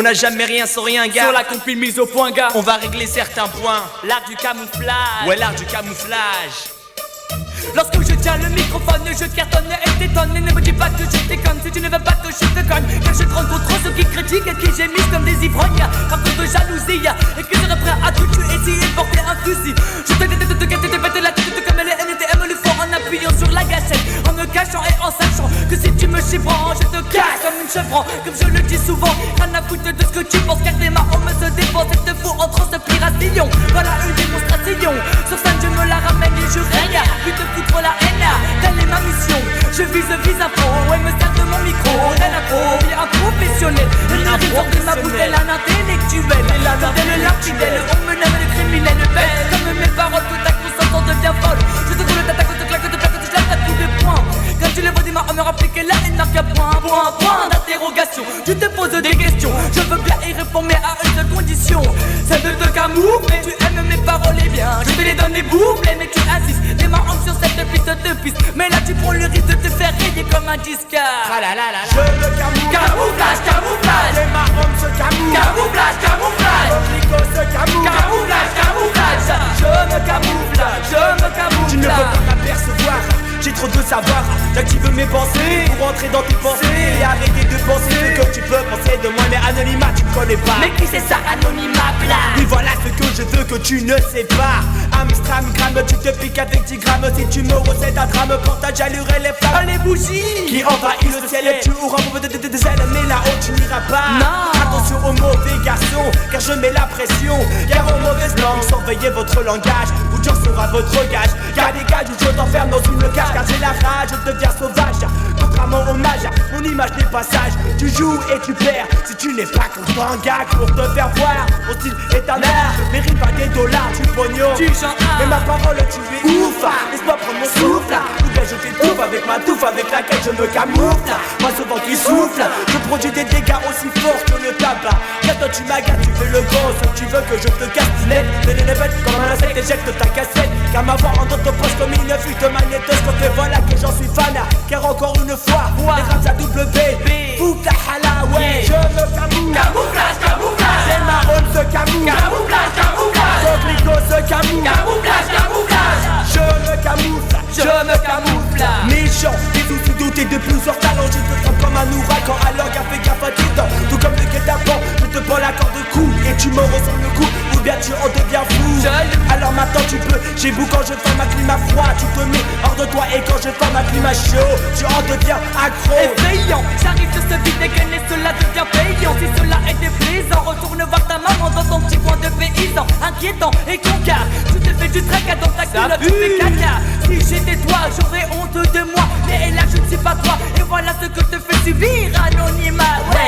On n'a jamais rien sans rien, gars. Sur la compile mise au point, gars. On va régler certains points. L'art du camouflage. Ouais, l'art du camouflage. Lorsque je tiens le microphone, je cartonne et t'étonne. Et ne me dis pas que je déconne, si tu ne veux pas que je te cogne. Car je trône contre ceux qui critiquent et qui gémissent comme des ivrognes. Par contre de jalousie, et que je serai prêt à tout tuer si il portait un fusil. Je te déteste, te péter la tête comme les NTM le font en appuyant sur la gâchette. En me cachant et en sachant que si tu me chiffres, je te casse comme une chevron. Comme je le dis souvent, rien à foutre de ce que tu penses. Car tes mains me se défendent et te fous en transpiration. Voilà une démonstration. Sur scène je me la ramène et je règne. Puis te foutre la haine, telle est ma mission. Je vise un pro et me sers de mon micro. Tel un pro, bien un professionnel. Et ne ressort de ma bouche tel un intellectuel. Tel l'archidèle, on me nomme le criminel. Belle comme mes paroles, tout à coup s'entend devient folle. Je te roule ta tacle, te claque, te plaque, te jette à tous les points. Quand tu les vois des mains, on me rappelle que la haine n'a qu'un point d'interrogation. Tu te poses des questions, je veux bien y répondre mais à une seule condition. Celle de te camoufler, tu aimes mes paroles et bien. Je te les donne les boucles, mais tu insistes. Les mains sur cette piste. Mais là tu prends le risque de te faire rayer comme un disquard. Je me camouflage. Camouflage. Les marrons se camouflent. Camouflage. L'obligo se camoufle. Camouflage. Je me camoufle. Tu ne peux pas m'apercevoir, j'ai trop de savoir. J'active mes pensées pour entrer dans tes pensées et arrêter de penser ce que tu peux penser de moi. Mais anonymat tu me connais pas. Mais qui c'est ça, anonymat plat? Oui voilà ce que je veux que tu ne sais pas. Amstram gramme, tu te piques avec 10 grammes. Si tu me recèdes un drame, quand ta j'allurerai les flammes. Les bougies qui envahissent le ciel et tu auras des ailes. Mais là-haut tu n'iras pas. Non. Attention aux mauvais garçons, car je mets la pression. Car aux mauvaises langues, surveillez votre langage ou tu en seras votre gage. Car des gages où je t'enferme dans une cage. Car j'ai la rage, je deviens sauvage. Contrairement au mage, mon image n'est pas sage. Tu joues et tu perds si tu n'es pas content. Gag pour te faire voir, mon style est un art. Mérite pas des dollars, du pognon. Mais ma parole tu es ouf. Laisse-moi prendre mon souffle. Ou bien je t'étouffe avec ma touffe avec laquelle je me camoufle. Moi ce vent qui souffle, je produis des dégâts aussi forts que le tabac. Car toi tu m'agaces, tu fais le gosse. Tu veux que je te casse net. Fais les bêtes comme un insecte, éjecte ta cassette. Car ma voix entre ton poche comme une fuite magnéteuse. Quand te voilà que j'en suis fan. Car encore une fois, les rames à double B. Fout la hala, ouais. Je me camoufle. Camouflage. Les marrons se camouflent. Camouflage. L'obligo se camoufle. Camouflage. Je me camoufle. Méchant, des sous doutés de plusieurs talents. Je te frappe comme un ouragan. Alors gaffe et gaffe à tes dents. Tout comme le guet-apens, je te prends la corde de cou. Et tu me ressens le coup, ou bien tu en deviens fou. Alors maintenant tu peux, j'ai beau quand je forme un climat froid. Tu te mets hors de toi et quand je forme un climat chaud, tu en deviens accro. Effrayant, j'arrive de ce vide dégaine et cela devient payant. Si cela est déplaisant, retourne voir ta maman dans ton petit coin de paysan. Inquiétant et concard, tu te fais du tracas dans ta culotte, tu fais caca. Si j'étais toi, j'aurais honte de moi. Mais là je ne suis pas toi, et voilà ce que te fait subir anonymat. Ouais.